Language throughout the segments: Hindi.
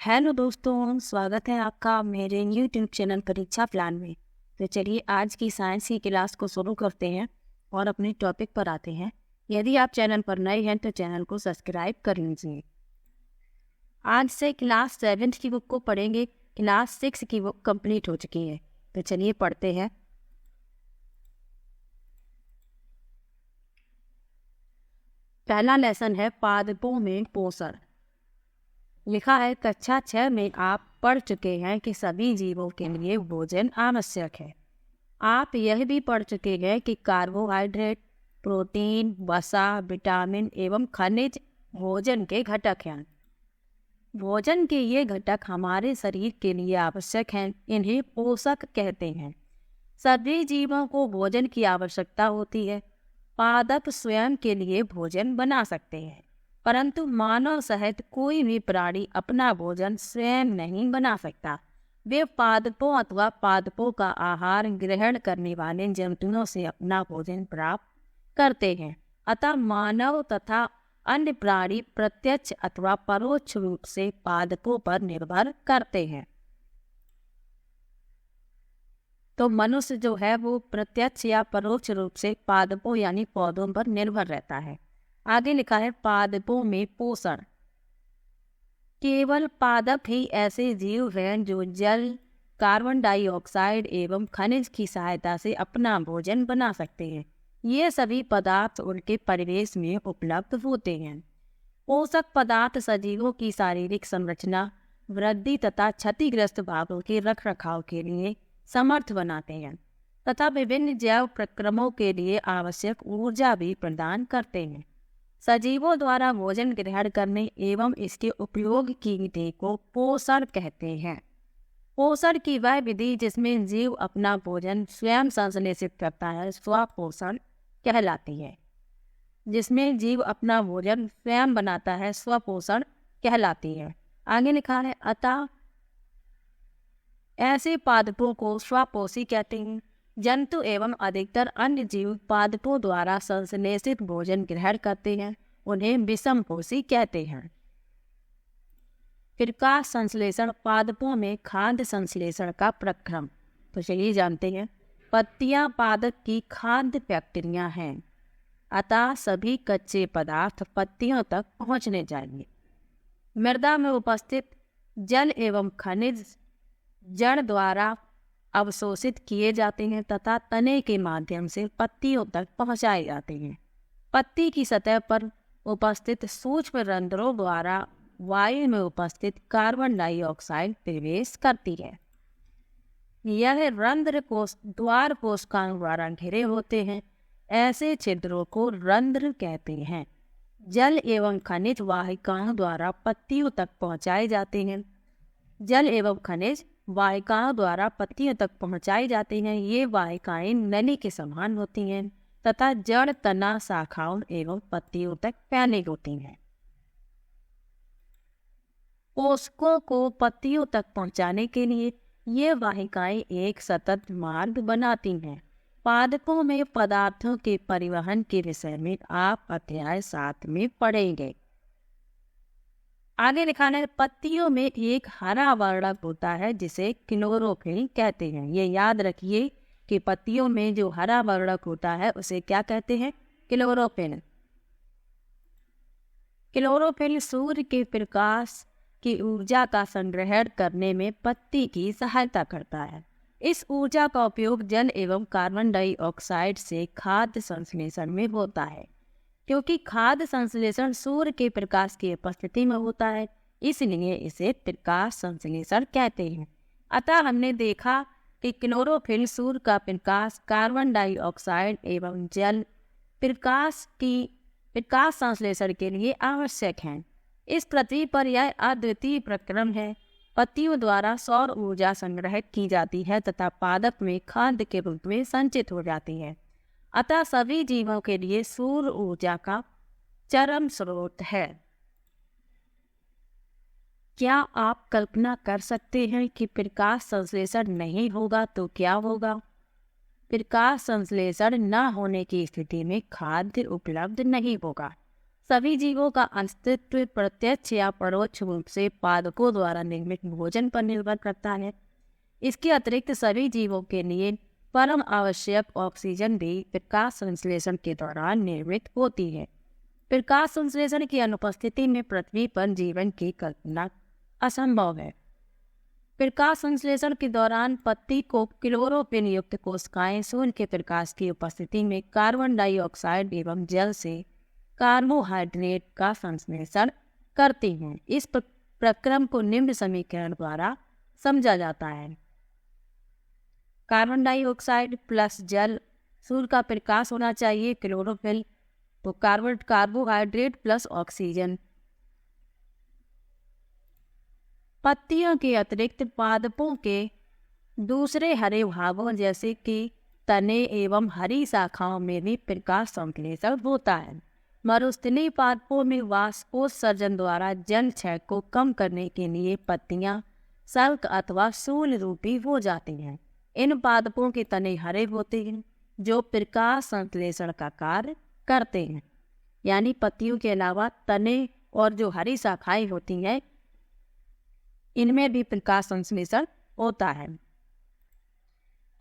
हेलो दोस्तों, स्वागत है आपका मेरे यूट्यूब चैनल परीक्षा प्लान में। तो चलिए आज की साइंस की क्लास को शुरू करते हैं और अपने टॉपिक पर आते हैं। यदि आप चैनल पर नए हैं तो चैनल को सब्सक्राइब कर लीजिए। आज से क्लास 7 की बुक को पढ़ेंगे। क्लास 6 की बुक कंप्लीट हो चुकी है। तो चलिए पढ़ते हैं। पहला लेसन है पादपों में पोषण। लिखा है कक्षा 6 में आप पढ़ चुके हैं कि सभी जीवों के लिए भोजन आवश्यक है। आप यह भी पढ़ चुके हैं कि कार्बोहाइड्रेट, प्रोटीन, वसा, विटामिन एवं खनिज भोजन के घटक हैं। भोजन के ये घटक हमारे शरीर के लिए आवश्यक हैं। इन्हें पोषक कहते हैं। सभी जीवों को भोजन की आवश्यकता होती है। पादप स्वयं के लिए भोजन बना सकते हैं, परंतु मानव सहित कोई भी प्राणी अपना भोजन स्वयं नहीं बना सकता। वे पादपों अथवा पादपों का आहार ग्रहण करने वाले जंतुओं से अपना भोजन प्राप्त करते हैं। अतः मानव तथा अन्य प्राणी प्रत्यक्ष अथवा परोक्ष रूप से पादपों पर निर्भर करते हैं। तो मनुष्य जो है वो प्रत्यक्ष या परोक्ष रूप से पादपों यानी पौधों पर निर्भर रहता है। आगे लिखा है पादपों में पोषण। केवल पादप ही ऐसे जीव हैं जो जल, कार्बन डाइऑक्साइड एवं खनिज की सहायता से अपना भोजन बना सकते हैं। ये सभी पदार्थ उनके परिवेश में उपलब्ध होते हैं। पोषक पदार्थ सजीवों की शारीरिक संरचना, वृद्धि तथा क्षतिग्रस्त भागों के रखरखाव के लिए समर्थ बनाते हैं तथा विभिन्न जैव प्रक्रमों के लिए आवश्यक ऊर्जा भी प्रदान करते हैं। सजीवों द्वारा भोजन ग्रहण करने एवं इसके उपयोग की विधि को पोषण कहते हैं। पोषण की वह विधि जिसमें जीव अपना भोजन स्वयं संश्लेषित करता है स्वपोषण कहलाती है। जिसमें जीव अपना भोजन स्वयं बनाता है स्वपोषण कहलाती है। आगे लिखा है अतः ऐसे पादपों को स्वपोषी कहते हैं। जंतु एवं अधिकतर अन्य जीव पादपों द्वारा संश्लेषित भोजन ग्रहण करते हैं। उन्हें विषमपोषी कहते हैं। प्रकाश संश्लेषण पादपों में खाद्य संश्लेषण का प्रक्रम। तो चलिए जानते हैं। पत्तियां पादप की खाद्य प्रक्रिया हैं, अतः सभी कच्चे पदार्थ पत्तियों तक पहुंचने चाहिए। मृदा में उपस्थित जल एवं खनिज जड़ द्वारा अवशोषित किए जाते हैं तथा तने के माध्यम से पत्तियों तक पहुंचाए जाते हैं। पत्ती की सतह पर उपस्थित सूक्ष्म रंध्रों द्वारा वायु में उपस्थित कार्बन डाइऑक्साइड प्रवेश करती है। यह रंध्र द्वार कोशिकाओं द्वारा घिरे होते हैं। ऐसे छिद्रों को रंध्र कहते हैं। जल एवं खनिज वाहिकाओं द्वारा पत्तियों तक पहुंचाए जाते हैं। जल एवं खनिज वाहिकाओं द्वारा पत्तियों तक पहुंचाई जाती हैं। ये वाहिकाएं नली के समान होती हैं तथा जड़, तना, शाखाओं एवं पत्तियों तक फैली होती हैं। पोषकों को पत्तियों तक पहुंचाने के लिए ये वाहिकाएं एक सतत मार्ग बनाती हैं। पादपों में पदार्थों के परिवहन के विषय में आप अध्याय 7 में पढ़ेंगे। आगे लिखा है पत्तियों में एक हरा वर्णक होता है जिसे क्लोरोफिल कहते हैं। ये याद रखिए कि पत्तियों में जो हरा वर्णक होता है उसे क्या कहते हैं? क्लोरोफिल। क्लोरोफिल सूर्य के प्रकाश की ऊर्जा का संग्रहण करने में पत्ती की सहायता करता है। इस ऊर्जा का उपयोग जल एवं कार्बन डाइऑक्साइड से खाद्य संश्लेषण में होता है। क्योंकि खाद्य संश्लेषण सूर्य के प्रकाश की उपस्थिति में होता है, इसलिए इसे प्रकाश संश्लेषण कहते हैं। अतः हमने देखा कि क्लोरोफिल सूर्य का प्रकाश, कार्बन डाइऑक्साइड एवं जल प्रकाश संश्लेषण के लिए आवश्यक हैं। इस पृथ्वी पर यह अद्वितीय प्रक्रम है। पत्तियों द्वारा सौर ऊर्जा संग्रहित की जाती है तथा पादप में खाद्य के रूप में संचित हो जाती है। अतः सभी जीवों के लिए सूर्य ऊर्जा का चरम स्रोत है। क्या आप कल्पना कर सकते हैं कि प्रकाश संश्लेषण नहीं होगा तो क्या होगा? प्रकाश संश्लेषण न होने की स्थिति में खाद्य उपलब्ध नहीं होगा। सभी जीवों का अस्तित्व प्रत्यक्ष या परोक्ष रूप से पादपों द्वारा निर्मित भोजन पर निर्भर करता है। इसके अतिरिक्त सभी जीवों के लिए परम आवश्यक ऑक्सीजन भी प्रकाश संश्लेषण के दौरान निर्मित होती है। प्रकाश संश्लेषण की अनुपस्थिति में पृथ्वी पर जीवन की कल्पना असंभव है। प्रकाश संश्लेषण के दौरान पत्ती को क्लोरोफिल युक्त कोशिकाएं सूर्य के प्रकाश की उपस्थिति में कार्बन डाइऑक्साइड एवं जल से कार्बोहाइड्रेट का संश्लेषण करती हैं। इस प्रक्रम को निम्न समीकरण द्वारा समझा जाता है। कार्बन डाइऑक्साइड प्लस जल, सूर्य का प्रकाश होना चाहिए, क्लोरोफिल, तो कार्बोहाइड्रेट प्लस ऑक्सीजन। पत्तियों के अतिरिक्त पादपों के दूसरे हरे भागों जैसे कि तने एवं हरी शाखाओं में भी प्रकाश संश्लेषण होता है। मरुस्थलीय पादपों में वाष्पोत्सर्जन द्वारा जल क्षय को कम करने के लिए पत्तियां सल्क अथवा शूल रूपी हो जाती हैं। इन पादपों के तने हरे होते हैं जो प्रकाश संश्लेषण का कार्य करते हैं। यानी पत्तियों के अलावा तने और जो हरी शाखाएं होती हैं इनमें भी प्रकाश संश्लेषण होता है।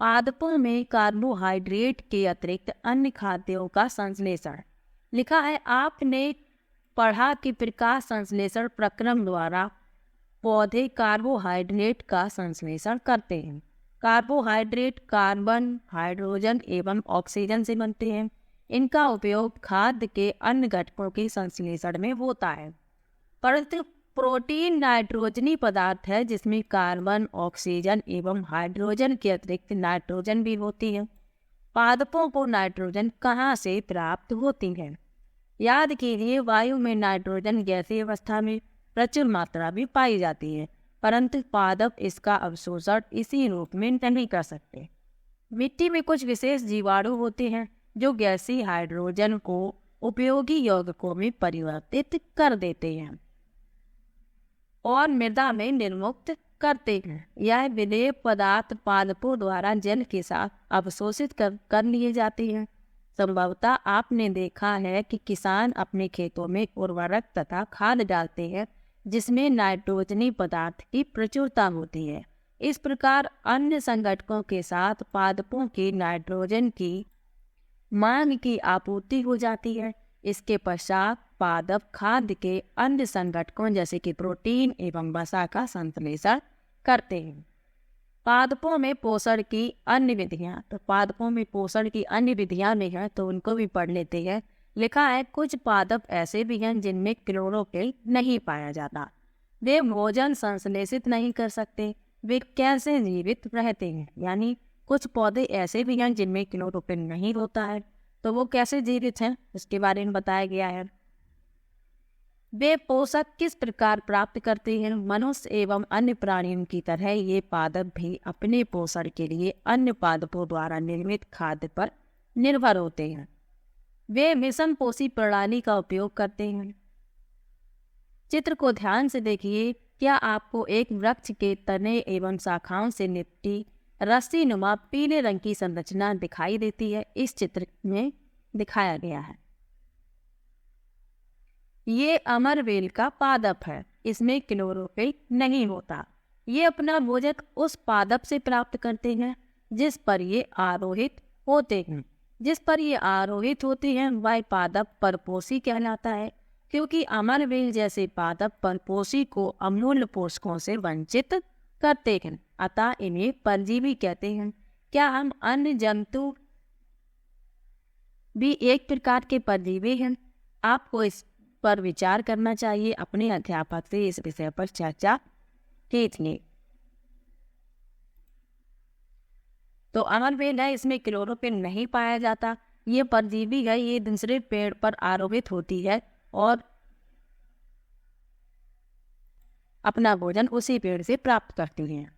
पादपों में कार्बोहाइड्रेट के अतिरिक्त अन्य खाद्यों का संश्लेषण। लिखा है आपने पढ़ा कि प्रकाश संश्लेषण प्रक्रम द्वारा पौधे कार्बोहाइड्रेट का संश्लेषण करते हैं। कार्बोहाइड्रेट कार्बन, हाइड्रोजन एवं ऑक्सीजन से बनते हैं। इनका उपयोग खाद्य के अन्य घटकों के संश्लेषण में होता है। परंतु प्रोटीन नाइट्रोजनी पदार्थ है जिसमें कार्बन, ऑक्सीजन एवं हाइड्रोजन के अतिरिक्त नाइट्रोजन भी होती है। पादपों को नाइट्रोजन कहाँ से प्राप्त होती है? याद कीजिए, वायु में नाइट्रोजन गैसीय अवस्था में प्रचुर मात्रा में पाई जाती है, परंतु पादप इसका अवशोषण इसी रूप में नहीं कर सकते। मिट्टी में कुछ विशेष जीवाणु होते हैं जो गैसीय हाइड्रोजन को उपयोगी यौगिकों में परिवर्तित कर देते हैं और मृदा में निर्मुक्त करते हैं। यह विलेय पदार्थ पादपों द्वारा जल के साथ अवशोषित कर लिए जाते हैं। संभवतः आपने देखा है कि किसान अपने खेतों में उर्वरक तथा खाद डालते हैं जिसमें नाइट्रोजनी पदार्थ की प्रचुरता होती है। इस प्रकार अन्य संगठकों के साथ पादपों की नाइट्रोजन की मांग की आपूर्ति हो जाती है। इसके पश्चात पादप खाद्य के अन्य संगठकों जैसे कि प्रोटीन एवं वसा का संश्लेषण करते हैं। पादपों में पोषण की अन्य विधियां, तो पादपों में पोषण की अन्य विधियां में है तो उनको भी पढ़ लेते हैं। लिखा है कुछ पादप ऐसे भी हैं जिनमें क्लोरोफिल नहीं पाया जाता। वे भोजन संश्लेषित नहीं कर सकते। वे कैसे जीवित रहते हैं? यानी कुछ पौधे ऐसे भी हैं जिनमें क्लोरोफिल नहीं होता है, तो वो कैसे जीवित हैं इसके बारे में बताया गया है। वे पोषक किस प्रकार प्राप्त करते हैं? मनुष्य एवं अन्य प्राणियों की तरह ये पादप भी अपने पोषण के लिए अन्य पादपों द्वारा निर्मित खाद्य पर निर्भर होते हैं। वे मिशन पोषी प्रणाली का उपयोग करते हैं। चित्र को ध्यान से देखिए। क्या आपको एक वृक्ष के तने एवं शाखाओं से लिपटी रस्सी नुमा पीले रंग की संरचना दिखाई देती है? इस चित्र में दिखाया गया है। ये अमरवेल का पादप है। इसमें क्लोरोफिल नहीं होता। ये अपना भोजन उस पादप से प्राप्त करते हैं जिस पर ये आरोहित होते हैं। जिस पर ये आरोहित होते हैं वह पादप परपोषी कहलाता है, क्योंकि अमरवेल जैसे पादप परपोषी को अमूल्य पोषकों से वंचित करते हैं, अतः इन्हें परजीवी कहते हैं। क्या हम अन्य जंतु भी एक प्रकार के परजीवी हैं? आपको इस पर विचार करना चाहिए। अपने अध्यापक से इस विषय पर चर्चा कीजिए। तो अमरवेल है, इसमें क्लोरोफिल नहीं पाया जाता। ये परजीवी है, ये दूसरे पेड़ पर आरोहित होती है और अपना भोजन उसी पेड़ से प्राप्त करती हैं।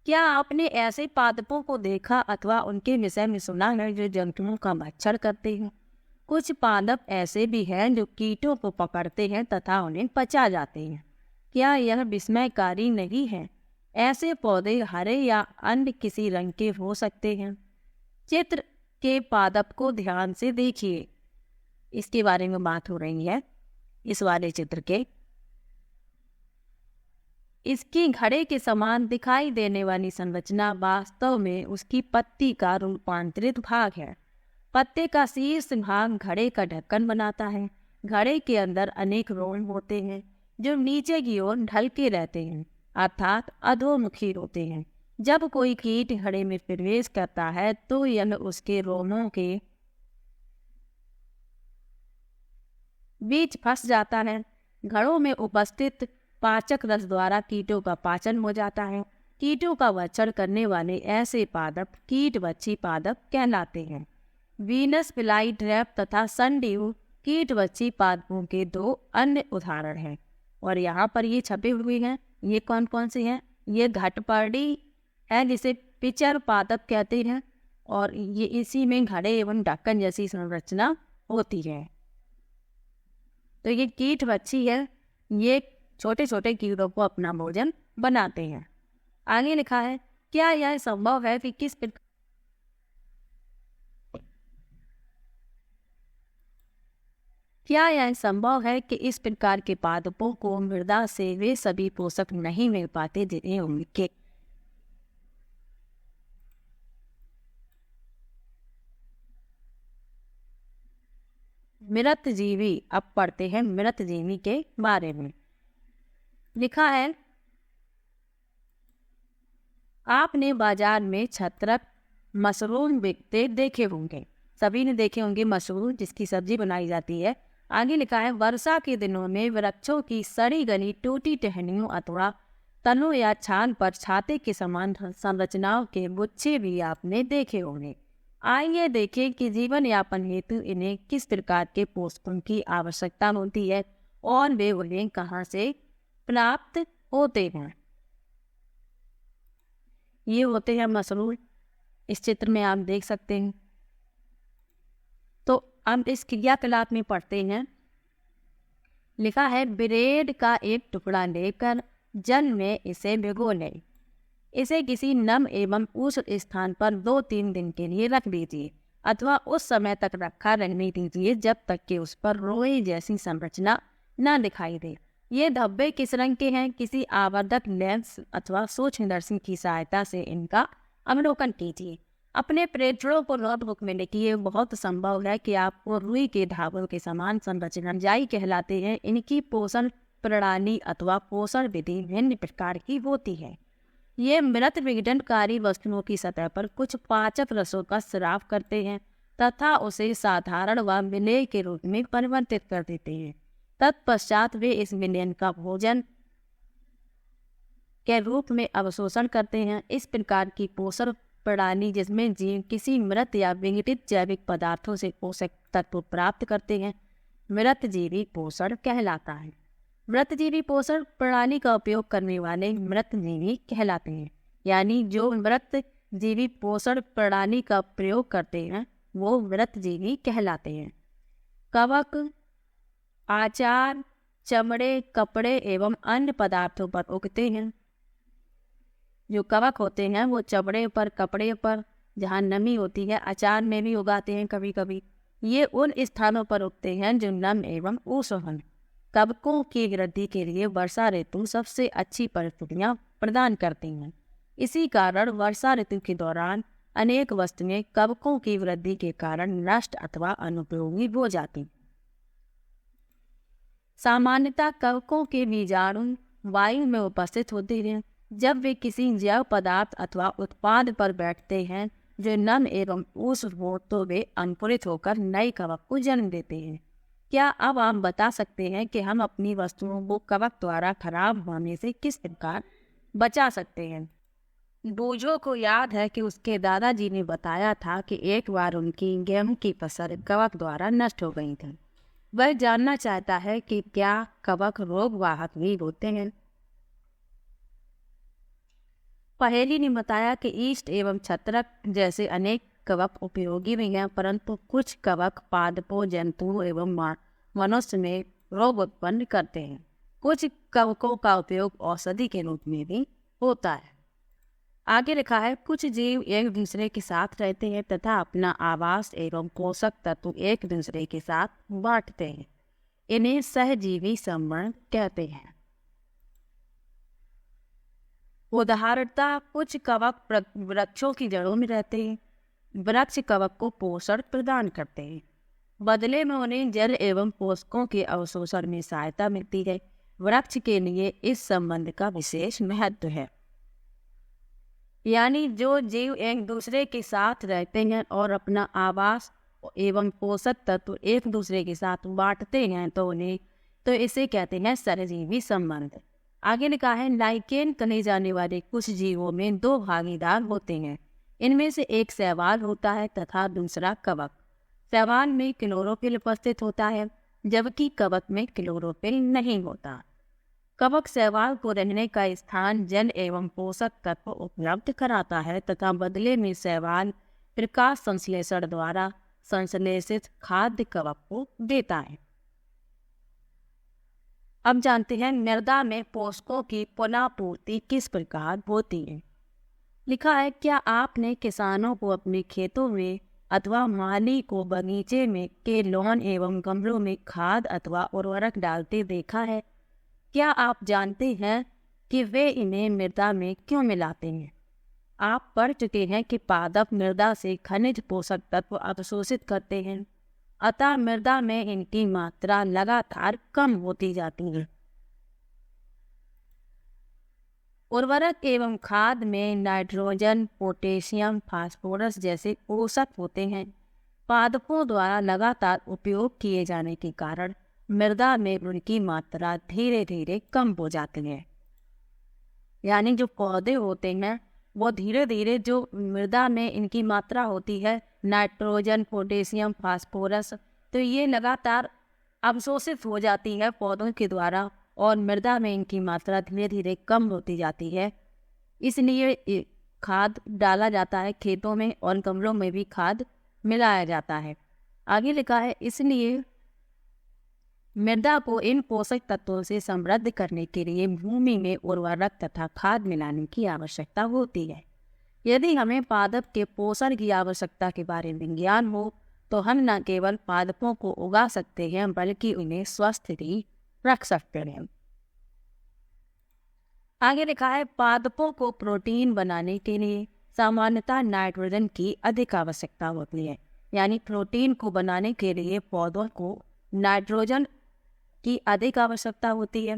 क्या आपने ऐसे पादपों को देखा अथवा उनके विषय में सुना है जो जंतुओं का भक्षण करते हैं? कुछ पादप ऐसे भी हैं जो कीटों को पकड़ते हैं तथा उन्हें पचा जाते हैं। क्या यह विस्मयकारी नहीं है? ऐसे पौधे हरे या अन्य किसी रंग के हो सकते हैं। चित्र के पादप को ध्यान से देखिए। इसके बारे में बात हो रही है इस वाले चित्र के। इसकी घड़े के समान दिखाई देने वाली संरचना वास्तव में उसकी पत्ती का रूपांतरित भाग है। पत्ते का शीर्ष भाग घड़े का ढक्कन बनाता है। घड़े के अंदर अनेक रोम होते हैं जो नीचे की ओर ढलके रहते हैं, अर्थात अधोमुखी होते हैं। जब कोई कीट घड़े में प्रवेश करता है तो यह उसके रोमों के बीच फंस जाता है। घड़ों में उपस्थित पाचक रस द्वारा कीटों का पाचन हो जाता है। कीटों का भक्षण करने वाले ऐसे पादप कीटवच्छी पादप कहलाते हैं। वीनस फ्लाई ट्रैप तथा सनड्यू कीटवच्छी पादपों के दो अन्य उदाहरण हैं और यहाँ पर ये छपे हुए हैं। ये कौन कौन से हैं? ये घटपर्णी है जिसे पिचर पादप कहते हैं और ये इसी में घड़े एवं ढक्कन जैसी संरचना होती है। तो ये कीटवच्छी है, ये छोटे छोटे कीड़ों को अपना भोजन बनाते हैं। आगे लिखा है, क्या यह संभव है कि इस प्रकार के पादपों को मृदा से वे सभी पोषक नहीं मिल पाते जिन्हें उनके मृतजीवी। अब पढ़ते हैं मृतजीवी के बारे में। लिखा है, आपने बाजार में छत्रक मशरूम बिकते देखे होंगे। सभी ने देखे होंगे मशरूम जिसकी सब्जी बनाई जाती है। आगे लिखा है, वर्षा के दिनों में वृक्षों की सड़ी गली टूटी टहनियों अथवा तनों या छाल पर छाते के समान संरचनाओं के गुच्छे भी आपने देखे होंगे। आइए देखें कि जीवन यापन हेतु इन्हें किस प्रकार के पोषकों की आवश्यकता होती है और वे उन्हें कहाँ से प्राप्त होते हैं। ये होते हैं मशरूम, इस चित्र में आप देख सकते हैं। तो हम इस क्रियाकलाप में पढ़ते हैं। लिखा है, ब्रेड का एक टुकड़ा लेकर जल में इसे भिगो लें। इसे किसी नम एवं उष्ण स्थान पर 2-3 दिन के लिए रख दीजिए अथवा उस समय तक रखा रहने दीजिए जब तक कि उस पर रोए जैसी संरचना न दिखाई दे। ये धब्बे किस रंग के हैं? किसी आवर्धक लेंस अथवा सूक्ष्मदर्शी की सहायता से इनका अवलोकन कीजिए। अपने प्रेक्षणों को नोटबुक में लिखिए। बहुत संभव है कि आपको रुई के धागों के समान संरचना जाई कहलाते हैं। इनकी पोषण प्रणाली अथवा पोषण विधि भिन्न प्रकार की होती है। ये मृत विघटनकारी वस्तुओं की सतह पर कुछ पाचक रसों का स्राव करते हैं तथा उसे साधारण व विलेय के रूप में परिवर्तित कर देते हैं। तत्पश्चात वे इस विलयन का भोजन के रूप में अवशोषण करते हैं। इस प्रकार की पोषण प्रणाली जिसमें जीव किसी मृत या विघटित जैविक पदार्थों से पोषक तत्व प्राप्त करते हैं, मृतजीवी पोषण कहलाता है। मृतजीवी पोषण प्रणाली का उपयोग करने वाले मृतजीवी कहलाते हैं। यानी जो मृतजीवी पोषण प्रणाली का प्रयोग करते हैं वो मृतजीवी कहलाते हैं। कवक, आचार, चमड़े, कपड़े एवं अन्य पदार्थों पर उगते हैं। जो कवक होते हैं वो चमड़े पर, कपड़े पर जहाँ नमी होती है, अचार में भी उगाते हैं कभी कभी। ये उन स्थानों पर उगते हैं जो नम एवं उष्ण हैं। कवकों की वृद्धि के लिए वर्षा ऋतु सबसे अच्छी परिस्थितियाँ प्रदान करती हैं। इसी कारण वर्षा ऋतु के दौरान अनेक वस्तुएं कवकों की वृद्धि के कारण नष्ट अथवा अनुपयोगी हो जाती। सामान्यतः कवकों के बीजाणु वायु में उपस्थित होते हैं। जब वे किसी जैव पदार्थ अथवा उत्पाद पर बैठते हैं जो नम एवं उष्ण हो तो वे अंकुरित होकर नए कवक को जन्म देते हैं। क्या अब आप बता सकते हैं कि हम अपनी वस्तुओं को कवक द्वारा खराब होने से किस प्रकार बचा सकते हैं? बूझो को याद है कि उसके दादाजी ने बताया था कि एक बार उनकी गेहूं की फसल कवक द्वारा नष्ट हो गई थी। वह जानना चाहता है कि क्या कवक रोगवाहक भी होते हैं। पहेली ने बताया कि ईस्ट एवं छत्रक जैसे अनेक कवक उपयोगी भी हैं, परंतु कुछ कवक पादपों, जंतुओं एवं मनुष्य में रोग उत्पन्न करते हैं। कुछ कवकों का उपयोग औषधि के रूप में भी होता है। आगे लिखा है, कुछ जीव एक दूसरे के साथ रहते हैं तथा अपना आवास एवं पोषक तत्व एक दूसरे के साथ बांटते हैं। इन्हें सहजीवी संबंध कहते हैं। उदाहरणतः कुछ कवक वृक्षों की जड़ों में रहते हैं। वृक्ष कवक को पोषण प्रदान करते हैं, बदले में उन्हें जल एवं पोषकों के अवशोषण में सहायता मिलती है। वृक्ष के लिए इस संबंध का विशेष महत्व है। यानी जो जीव एक दूसरे के साथ रहते हैं और अपना आवास एवं पोषक तत्व एक दूसरे के साथ बांटते हैं तो इसे कहते हैं सहजीवी संबंध। आगे लिखा है, लाइकेन कहे जाने वाले कुछ जीवों में दो भागीदार होते हैं। इनमें से एक शैवाल होता है तथा दूसरा कवक। शैवाल में क्लोरोफिल उपस्थित होता है जबकि कवक में क्लोरोफिल नहीं होता। कवक शैवाल को रहने का स्थान, जल एवं पोषक तत्व उपलब्ध कराता है तथा बदले में शैवाल प्रकाश संश्लेषण द्वारा संश्लेषित खाद्य कवक को देता है। अब जानते हैं मृदा में पोषकों की पुनः पूर्ति किस प्रकार होती है। लिखा है, क्या आपने किसानों को अपने खेतों में अथवा माली को बगीचे में के लॉन एवं गमलों में खाद अथवा उर्वरक डालते देखा है? क्या आप जानते हैं कि वे इन्हें मृदा में क्यों मिलाते हैं? आप पढ़ चुके हैं कि पादप मृदा से खनिज पोषक तत्व अवशोषित करते हैं, अतः मृदा में इनकी मात्रा लगातार कम होती जाती है। उर्वरक एवं खाद में नाइट्रोजन, पोटेशियम, फास्फोरस जैसे पोषक होते हैं। पादपों द्वारा लगातार उपयोग किए जाने के कारण मृदा में उनकी मात्रा धीरे धीरे कम हो जाती है। यानी जो पौधे होते हैं वो धीरे धीरे जो मृदा में इनकी मात्रा होती है नाइट्रोजन, पोटेशियम, फास्फोरस, तो ये लगातार अवशोषित हो जाती है पौधों के द्वारा और मृदा में इनकी मात्रा धीरे धीरे कम होती जाती है। इसलिए खाद डाला जाता है खेतों में और गमलों में भी खाद मिलाया जाता है। आगे लिखा है, इसलिए मृदा को इन पोषक तत्वों से समृद्ध करने के लिए भूमि में उर्वरक तथा खाद मिलाने की आवश्यकता होती है। यदि हमें पादप के पोषण की आवश्यकता के बारे में ज्ञान हो तो हम न केवल पादपों को उगा सकते हैं बल्कि उन्हें स्वस्थ भी रख सकते हैं। आगे लिखा है, पादपों को प्रोटीन बनाने के लिए सामान्यतः नाइट्रोजन की अधिक आवश्यकता होती है। यानी प्रोटीन को बनाने के लिए पौधों को नाइट्रोजन की अधिक आवश्यकता होती है।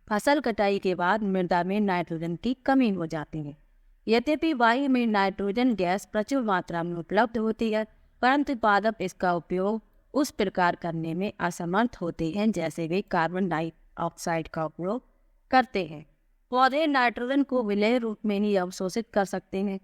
फसल कटाई के बाद मृदा में नाइट्रोजन की कमी हो जाती है। यद्यपि वायु में नाइट्रोजन गैस प्रचुर मात्रा में उपलब्ध होती है, परंतु पादप इसका उपयोग उस प्रकार करने में असमर्थ होते हैं जैसे वे कार्बन डाइऑक्साइड का उपयोग करते हैं। पौधे नाइट्रोजन को विलेय रूप में ही अवशोषित कर सकते हैं।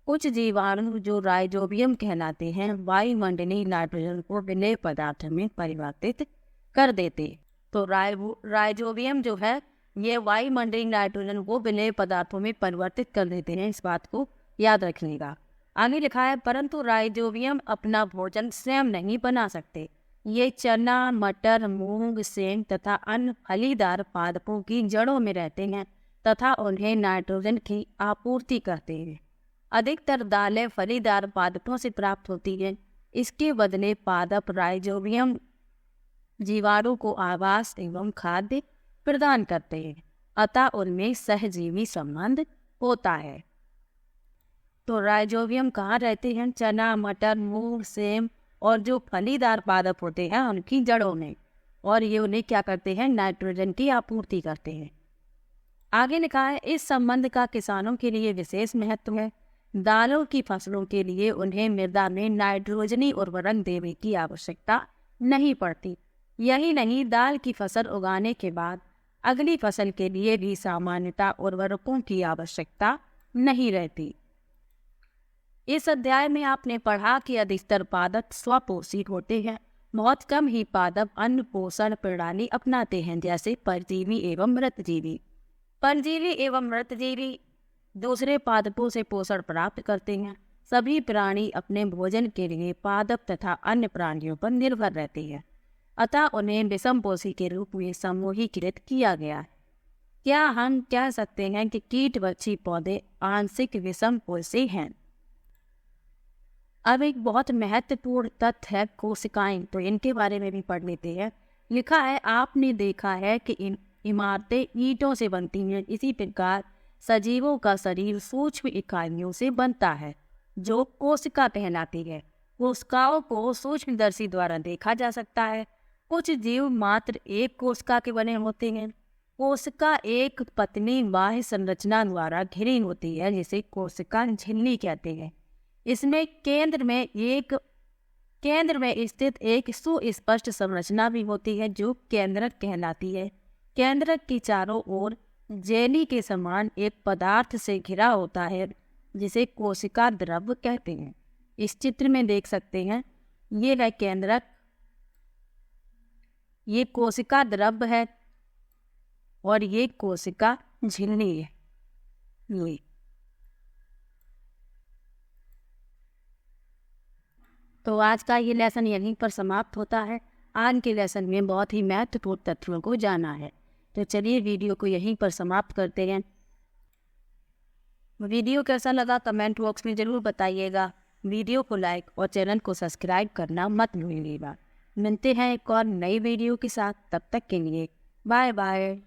कुछ जीवाणु जो राइजोबियम कहलाते हैं वायुमंडलीय नाइट्रोजन को विलेय पदार्थ में परिवर्तित कर देते। तो राइजोबियम जो है ये वायुमंडलीय नाइट्रोजन को विलेय पदार्थों में परिवर्तित कर देते हैं, इस बात को याद रखिएगा। आगे लिखा है, परंतु राइजोबियम अपना भोजन स्वयं नहीं बना सकते। ये चना, मटर, मूंग, सेम तथा अन्य फलीदार पादपों की जड़ों में रहते हैं तथा उन्हें नाइट्रोजन की आपूर्ति करते हैं। अधिकतर दालें फलीदार पादपों से प्राप्त होती हैं। इसके बदले पादप राइजोबियम जीवाणु को आवास एवं खाद्य प्रदान करते हैं, अतः उनमें सहजीवी संबंध होता है। तो राइजोबियम कहाँ रहते हैं? चना, मटर, मूंग, सेम और जो फलीदार पादप होते हैं उनकी जड़ों में, और ये उन्हें क्या करते हैं? नाइट्रोजन की आपूर्ति करते हैं। आगे लिखा है, इस संबंध का किसानों के लिए विशेष महत्व है। दालों की फसलों के लिए उन्हें मृदा में नाइट्रोजनी उर्वरक देने की आवश्यकता नहीं पड़ती। यही नहीं, दाल की फसल उगाने के बाद अगली फसल के लिए भी सामान्यतः उर्वरकों की आवश्यकता नहीं रहती। इस अध्याय में आपने पढ़ा कि अधिकतर पादप स्वपोषी होते हैं। बहुत कम ही पादप अन्न पोषण प्रणाली अपनाते हैं, जैसे परजीवी एवं मृतजीवी। परजीवी एवं मृतजीवी दूसरे पादपों से पोषण प्राप्त करते हैं। सभी प्राणी अपने भोजन के लिए पादप तथा अन्य प्राणियों पर निर्भर रहते हैं, अतः उन्हें विषमपोषी के रूप में समूहीकृत किया गया है। क्या हम कह सकते हैं कि कीटवर्षी पौधे आंशिक विषम पोषी हैं? अब एक बहुत महत्वपूर्ण तथ्य है कोशिकाएं, तो इनके बारे में भी पढ़ लेते हैं। लिखा है, आपने देखा है कि इमारतें ईंटों से बनती हैं, इसी प्रकार सजीवों का शरीर सूक्ष्म इकाइयों से बनता है जो कोशिका कहलाती है। कोशिकाओं को सूक्ष्मदर्शी द्वारा देखा जा सकता है। कुछ जीव मात्र एक कोशिका के बने होते हैं। कोशिका एक पतली बाह्य संरचना द्वारा घिरी होती है जिसे कोशिका झिल्ली कहते हैं। इसमें केंद्र में स्थित एक सुस्पष्ट संरचना भी होती है जो केंद्रक कहलाती है। केंद्रक की चारों ओर जेली के समान एक पदार्थ से घिरा होता है जिसे कोशिका द्रव कहते हैं। इस चित्र में देख सकते हैं, ये है केंद्रक, ये कोशिका द्रव है और ये कोशिका झिल्ली है। ये तो आज का ये लेसन यहीं पर समाप्त होता है। आज के लेसन में बहुत ही महत्वपूर्ण तथ्यों को जाना है। तो चलिए वीडियो को यहीं पर समाप्त करते हैं। वीडियो कैसा लगा कमेंट बॉक्स में ज़रूर बताइएगा। वीडियो को लाइक और चैनल को सब्सक्राइब करना मत भूलिएगा। मिलते हैं एक और नई वीडियो के साथ, तब तक के लिए बाय बाय।